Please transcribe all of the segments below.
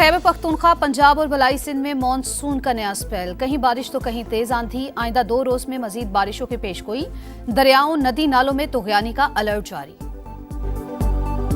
खैबर पख्तूनख्वा, पंजाब और बलाई सिंध में मानसून का नया स्पेल, कहीं बारिश तो कहीं तेज आंधी। आइंदा 2 रोज में मजीद बारिशों की पेशगोई। दरियाओं नदी नालों में तुग़यानी का अलर्ट जारी।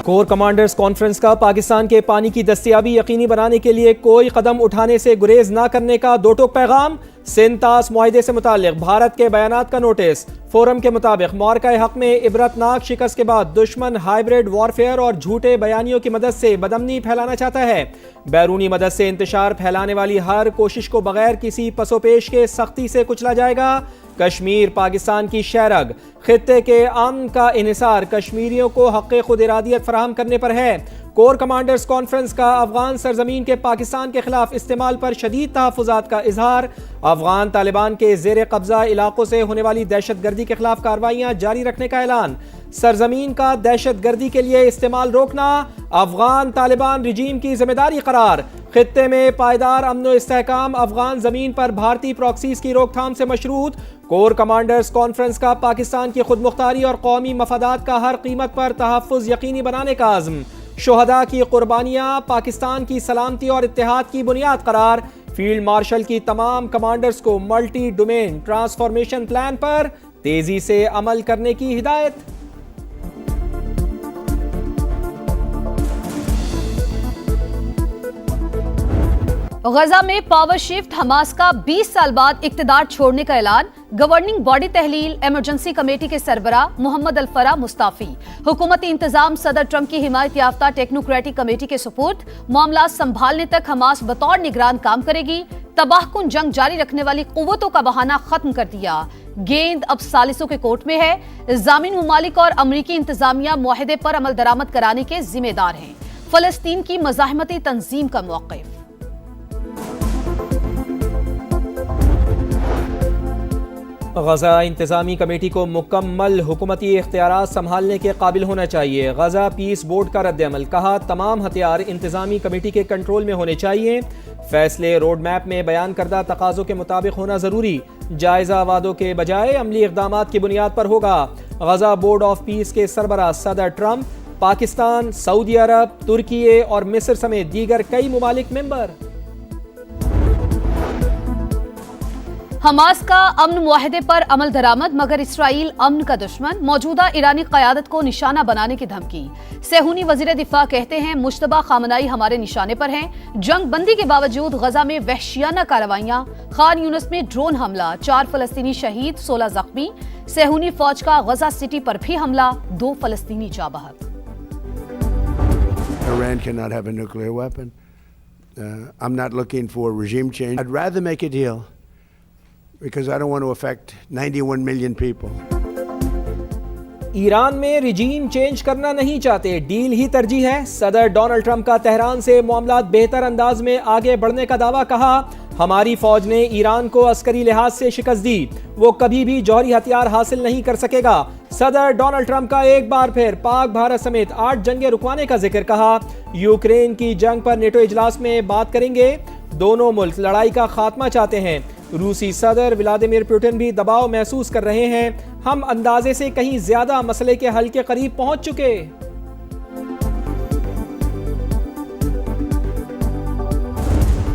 कोर कमांडर्स कॉन्फ्रेंस का पाकिस्तान के पानी की दस्तयाबी यकीनी बनाने के लिए कोई कदम उठाने से गुरेज न करने का दो टोक पैगाम। सिंध तास मुआहिदे से मुताल्लिक भारत के बयानात का नोटिस। फोरम के मुताबिक मौरका हक में इबरतनाक शिकस्त के बाद दुश्मन हाइब्रिड वॉरफेयर और झूठे बयानियों की मदद से बदअमनी फैलाना चाहता है। बैरूनी मदद से इंतशार फैलाने वाली हर कोशिश को बगैर किसी पसोपेश के सख्ती से कुचला जाएगा। कश्मीर पाकिस्तान की शहरग, खित्ते के अमन का इन्हिसार कश्मीरियों को हक़ खुद इरादियत फराहम करने पर है। कोर कमांडर्स कॉन्फ्रेंस का अफगान सरजमीन के पाकिस्तान के खिलाफ इस्तेमाल पर शदीद तहफ़्फ़ुज़ात का इजहार। अफगान तालिबान के ज़ेर कब्जा इलाकों से होने वाली दहशत गर्दी के खिलाफ कार्रवाइयाँ जारी रखने का ऐलान। सरजमीन का दहशत गर्दी के लिए इस्तेमाल रोकना अफगान तालिबान रिजीम की जिम्मेदारी करार। खित्ते में पायदार अमन व इस्तेहकाम अफगान जमीन पर भारतीय प्रॉक्सीज की रोकथाम से मशरूत। कोर कमांडर्स कॉन्फ्रेंस का पाकिस्तान की खुद मुख्तारी और कौमी मफादात का हर कीमत पर तहफ़्फ़ुज़ यकीनी बनाने का आज़म। शुहदा की कुर्बानियाँ पाकिस्तान की सलामती और इत्तेहाद की बुनियाद करार। फील्ड मार्शल की तमाम कमांडर्स को मल्टी डोमेन ट्रांसफॉर्मेशन प्लान पर तेजी से अमल करने की हिदायत। गजा में पावर शिफ्ट, हमास का 20 साल बाद इक्तिदार छोड़ने का ऐलान। गवर्निंग बॉडी तहलील, इमरजेंसी कमेटी के सरबरा मोहम्मद अल-फरा मुस्ताफी। हुकूमती इंतजाम सदर ट्रंप की हिमायत याफ्ता टेक्नोक्रेटिक कमेटी के सुपुर्द। मामला संभालने तक हमास बतौर निगरान काम करेगी। तबाहकुन जंग जारी रखने वाली कुव्वतों का बहाना खत्म कर दिया। गेंद अब सालिसों के कोर्ट में है। जामिन मुमालिक और अमरीकी इंतजामिया मुआहिदे पर अमल दरामद कराने के जिम्मेदार हैं। फलस्तीन की मज़ाहमती तंजीम का मौक़िफ़। गजा इंतजामी कमेटी को मुकम्मल हुकूमती इख्तियारात संभालने के काबिल होना चाहिए। गजा पीस बोर्ड का रद्द-ए-अमल, कहा तमाम हथियार इंतजामी कमेटी के कंट्रोल में होने चाहिए। फैसले रोड मैप में बयान करदा तकाज़ों के मुताबिक होना जरूरी। जायजा वादों के बजाय अमली इक़दामात की बुनियाद पर होगा। गजा बोर्ड ऑफ पीस के सरबराह सदर ट्रंप, पाकिस्तान, सऊदी अरब, तुर्की और मिस्र समेत दीगर कई मुमालिक मेंबर। हमास का अमन मुआहिदे पर अमल दरामद, मगर इसराइल अमन का दुश्मन। मौजूदा ईरानी क़यादत को निशाना बनाने की धमकी। सेहूनी वज़ीर दिफा कहते हैं मुश्तबा खामनाई हमारे निशाने पर हैं। जंग बंदी के बावजूद गजा में वहशियाना कार्रवाइयां। खान यूनिस में ड्रोन हमला, 4 फलस्तीनी शहीद, 16 जख्मी। सेहूनी फौज का गजा सिटी पर भी हमला, 2 फलस्तीनी जा बहक। Iran cannot have a nuclear weapon. I'm not looking for regime change. I'd rather make a deal because I don't want to affect 91 million people. Iran में रिजीम चेंज करना नहीं चाहते, डील ही तरजीह है। सदर डोनाल्ड ट्रंप का Tehran से मामलात बेहतर अंदाज में आगे बढ़ने का दावा। कहा हमारी फौज ने ईरान को अस्करी लिहाज से शिकस्त दी, वो कभी भी जौहरी हथियार हासिल नहीं कर सकेगा। सदर डोनाल्ड ट्रंप का एक बार फिर पाक भारत समेत 8 जंगें रुकवाने का जिक्र। कहा यूक्रेन की जंग पर नेटो इजलास में बात करेंगे। दोनों मुल्क लड़ाई का खात्मा चाहते हैं। रूसी सदर व्लादिमीर पुतिन भी दबाव महसूस कर रहे हैं। हम अंदाजे से कहीं ज्यादा मसले के हल के करीब पहुंच चुके।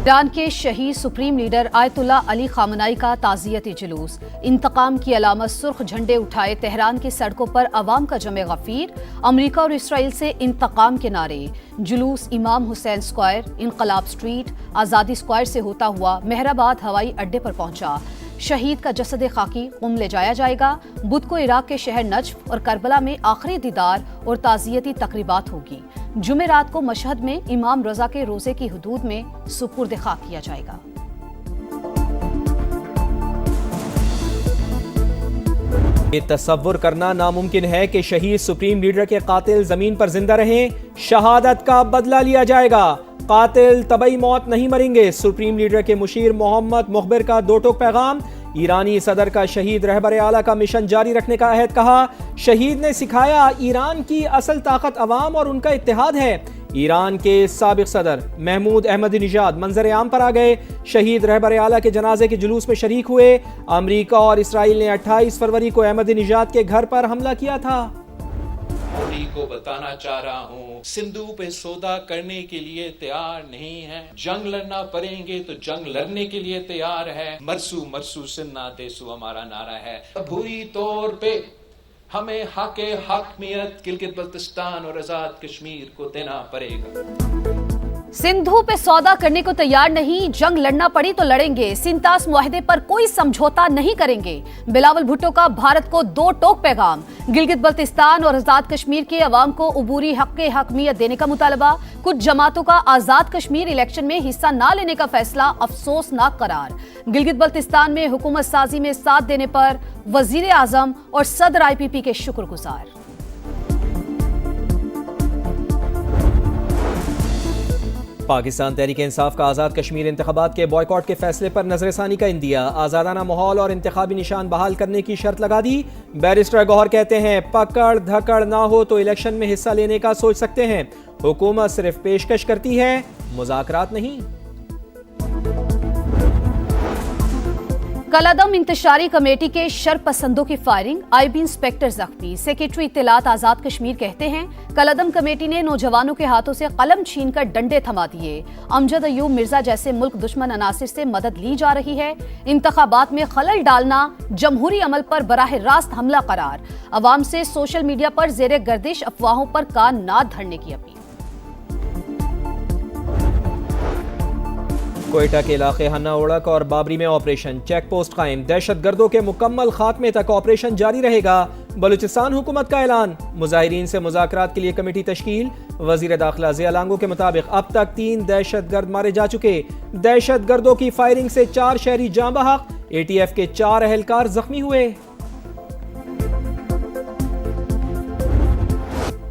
ईरान के शहीद सुप्रीम लीडर आयतुल्ला अली खामनाई का ताज़ियती जुलूस। इंतकाम की अलामत सुर्ख झंडे उठाए तेहरान की सड़कों पर अवाम का जमे गफीर। अमरीका और इसराइल से इंतकाम के नारे। जुलूस इमाम हुसैन स्क्वायर, इनकलाब स्ट्रीट, आज़ादी स्क्वायर से होता हुआ मेहराबाद हवाई अड्डे पर पहुंचा। शहीद का जसद खाकी कुम ले जाया जाएगा। बुध को इराक के शहर नजफ और करबला में आखिरी दीदार और ताज़ियती तकरीबात होगी। जुमेरात को मशहद में इमाम रजा के रोजे की हुदूद में सुपुर्द खाक किया जाएगा। ये तसव्वुर करना नामुमकिन है कि शहीद सुप्रीम लीडर के कातिल जमीन पर जिंदा रहें। शहादत का बदला लिया जाएगा। कातिल तबई मौत नहीं मरेंगे। सुप्रीम लीडर के मुशीर मोहम्मद मुखबिर का दो टोक पैगाम। ईरानी सदर का शहीद रहबर आला का मिशन जारी रखने का अहद। कहा शहीद ने सिखाया ईरान की असल ताकत अवाम और उनका इत्तेहाद है। ईरान के साबिक सदर महमूद अहमदीनेजाद मंजर आम पर आ गए। शहीद रहबर आला के जनाजे के जुलूस में शरीक हुए। अमरीका और इसराइल ने 28 फरवरी को अहमदीनेजाद के घर पर हमला किया था। मोदी को बताना चाह रहा हूँ, सिंधु पे सौदा करने के लिए तैयार नहीं है। जंग लड़ना पड़ेंगे तो जंग लड़ने के लिए तैयार है। मरसू मरसू सिन्ना देसू हमारा नारा है। बुरी तौर पे हमें हक़ हकमियत गिलगित बल्तिस्तान और आजाद कश्मीर को देना पड़ेगा। सिंधु पे सौदा करने को तैयार नहीं, जंग लड़ना पड़ी तो लड़ेंगे। सिंतास मुआहदे पर कोई समझौता नहीं करेंगे। बिलावल भुट्टो का भारत को दो टोक पैगाम। गिलगित बल्तिस्तान और आजाद कश्मीर के अवाम को उबूरी हक़ हकमियत देने का मुतालबा। कुछ जमातों का आजाद कश्मीर इलेक्शन में हिस्सा न लेने का फैसला अफसोसनाक करार। गिलगित बल्तिस्तान में हुकूमत साजी में साथ देने पर वजीर आजम और सदर IPP के शुक्रगुजार। पाकिस्तान तहरीक इंसाफ का आज़ाद कश्मीर इंतखाबात के बॉयकॉट के फैसले पर नजरसानी का इंदिया। आज़ादाना माहौल और इंतखाबी निशान बहाल करने की शर्त लगा दी। बैरिस्टर गौहर कहते हैं पकड़ धकड़ ना हो तो इलेक्शन में हिस्सा लेने का सोच सकते हैं। हुकूमत सिर्फ पेशकश करती है, मुज़ाकरात नहीं। कलादम इंतशारी कमेटी के शरपसंदों की फायरिंग, IB इंस्पेक्टर जख्मी। सेक्रेटरी इत्तलात आजाद कश्मीर कहते हैं कलादम कमेटी ने नौजवानों के हाथों से कलम छीनकर डंडे थमा दिए। अमजद अयूब मिर्जा जैसे मुल्क दुश्मन अनासिर से मदद ली जा रही है। इंतखाबात में खलल डालना जमहूरी अमल पर बराह रास्त हमला करार। अवाम से सोशल मीडिया पर जेर गर्दिश अफवाहों पर कान ना धरने की अपील। कोयटा के इलाके हन्ना ओड़क और बाबरी में ऑपरेशन, चेक पोस्ट कायम। दहशतगर्दों के मुकम्मल खात्मे तक ऑपरेशन जारी रहेगा। बलूचिस्तान हुकूमत का ऐलान, मुजाहिरीन से मुज़ाकरात के लिए कमेटी तश्कील। वजीर दाखिला ज़िया लांगो के मुताबिक अब तक 3 दहशतगर्द मारे जा चुके। दहशतगर्दों की फायरिंग से 4 शहरी जाँ बहक, ATF के 4 अहलकार जख्मी हुए।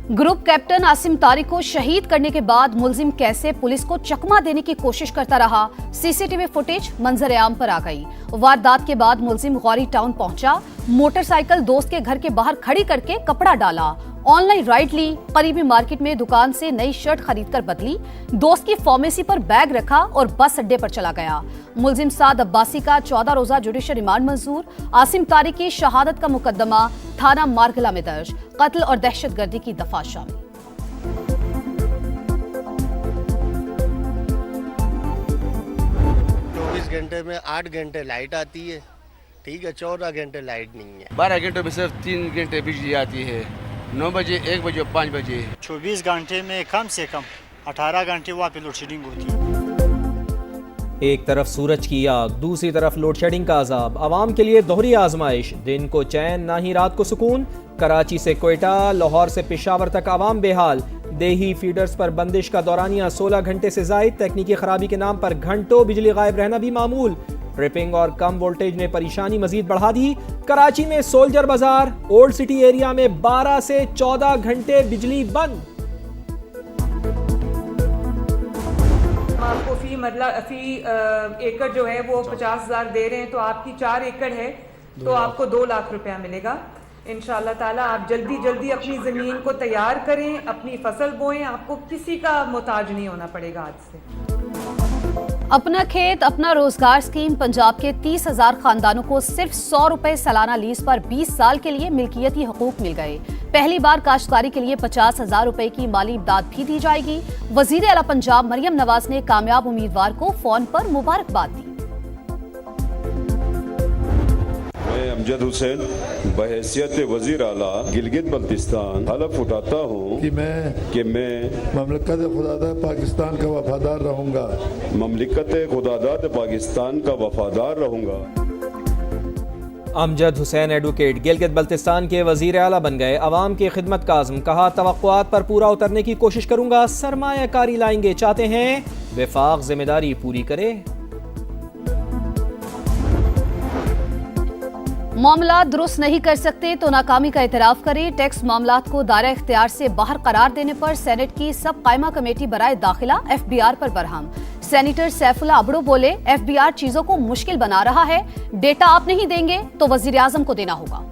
ग्रुप कैप्टन आसिम तारिक को शहीद करने के बाद मुलजिम कैसे पुलिस को चकमा देने की कोशिश करता रहा, CCTV फुटेज मंजर आम पर आ गई। वारदात के बाद मुलजिम गौरी टाउन पहुंचा, मोटरसाइकिल दोस्त के घर के बाहर खड़ी करके कपड़ा डाला, ऑनलाइन राइड ली, करीबी मार्केट में दुकान से नई शर्ट खरीदकर बदली, दोस्त की फार्मेसी पर बैग रखा और बस अड्डे पर चला गया। मुलजिम साद अब्बासी का 14 रोजा जुडिशल रिमांड मंजूर। आसिम तारिक की शहादत का मुकदमा थाना मारगला में दर्ज। कत्ल और दहशतगर्दी की दफा शामिल। 24 घंटे में 8 घंटे लाइट आती है, ठीक है, 14 घंटे लाइट नहीं है। 12 घंटों में सिर्फ 3 घंटे बिजली आती है, 9 बजे, 1 बजे और 5 बजे। 24 घंटे में कम से कम 18 घंटे वहाँ पे लोड शेडिंग होती है। एक तरफ सूरज की आग, दूसरी तरफ लोड शेडिंग का अजाब। आवाम के लिए दोहरी आजमाइश, दिन को चैन ना ही रात को सुकून। कराची से कोयटा, लाहौर से पेशावर तक आवाम बेहाल। देही फीडर्स पर बंदिश का दौरानिया 16 घंटे से जायद। तकनीकी खराबी के नाम पर घंटों बिजली गायब रहना भी मामूल। ट्रिपिंग और कम वोल्टेज ने परेशानी मजीद बढ़ा दी। कराची में सोल्जर बाजार, ओल्ड सिटी एरिया में 12 से 14 घंटे बिजली बंद। आपको फी एकड़ जो है वो 50,000 दे रहे हैं, तो आपकी 4 एकड़ है तो आपको 2 लाख रुपया मिलेगा। इंशाअल्लाह ताला आप जल्दी अपनी ज़मीन को तैयार करें, अपनी फसल बोएं, आपको किसी का मोहताज नहीं होना पड़ेगा आज से। अपना खेत अपना रोजगार स्कीम पंजाब के 30,000 खानदानों को सिर्फ 100 रुपए सालाना लीज पर 20 साल के लिए मिल्कियती हकूक मिल गए। पहली बार काश्तकारी के लिए 50,000 रुपए की माली इमदाद भी दी जाएगी। वजीर आला पंजाब मरियम नवाज ने कामयाब उम्मीदवार को फोन पर मुबारकबाद दी। मैं अमजद हुसैन बहैसियत वजीर आला गिलगित बल्तिस्तान हलफ उठाता हूँ कि मैं ममलिकत खुदादाद पाकिस्तान का वफादार रहूँगा। ममलिकत खुदादाद पाकिस्तान का वफादार रहूँगा। अमजद हुसैन एडवोकेट गिलगित बल्तिस्तान के वजीर आला बन गए। अवाम की खिदमत का आज़म, कहा तवक्कुआत पर पूरा उतरने की कोशिश करूँगा। सरमायाकारी लाएंगे, चाहते हैं वफाक जिम्मेदारी पूरी करे। मामला दुरुस्त नहीं कर सकते तो नाकामी का एतराफ़ करें। टैक्स मामलात को दायरा इख्तियार से बाहर करार देने पर सेनेट की सब कायमा कमेटी बराए दाखिला FBR पर बरहम। सेनेटर सैफुल्ला अबड़ो बोले, FBR चीजों को मुश्किल बना रहा है। डेटा आप नहीं देंगे तो वजीर आजम को देना होगा।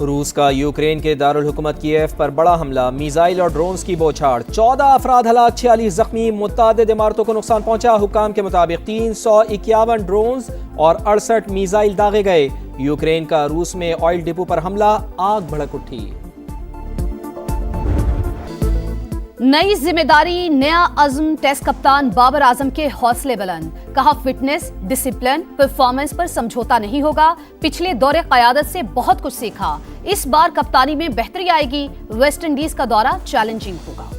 रूस का यूक्रेन के दारुल हुकूमत कीव पर बड़ा हमला, मिसाइल और ड्रोन्स की बौछार। 14 अफराद हलाक, 46 जख्मी। मुतादिद इमारतों को नुकसान पहुंचा। हुकाम के मुताबिक 351 ड्रोन्स और 68 मिसाइल दागे गए। यूक्रेन का रूस में ऑयल डिपो पर हमला, आग भड़क उठी। नई जिम्मेदारी, नया अज़्म, टेस्ट कप्तान बाबर आजम के हौसले बुलंद। कहा फिटनेस, डिसिप्लिन, परफॉर्मेंस पर समझौता नहीं होगा। पिछले दौरे क़यादत से बहुत कुछ सीखा। इस बार कप्तानी में बेहतरी आएगी। वेस्ट इंडीज का दौरा चैलेंजिंग होगा।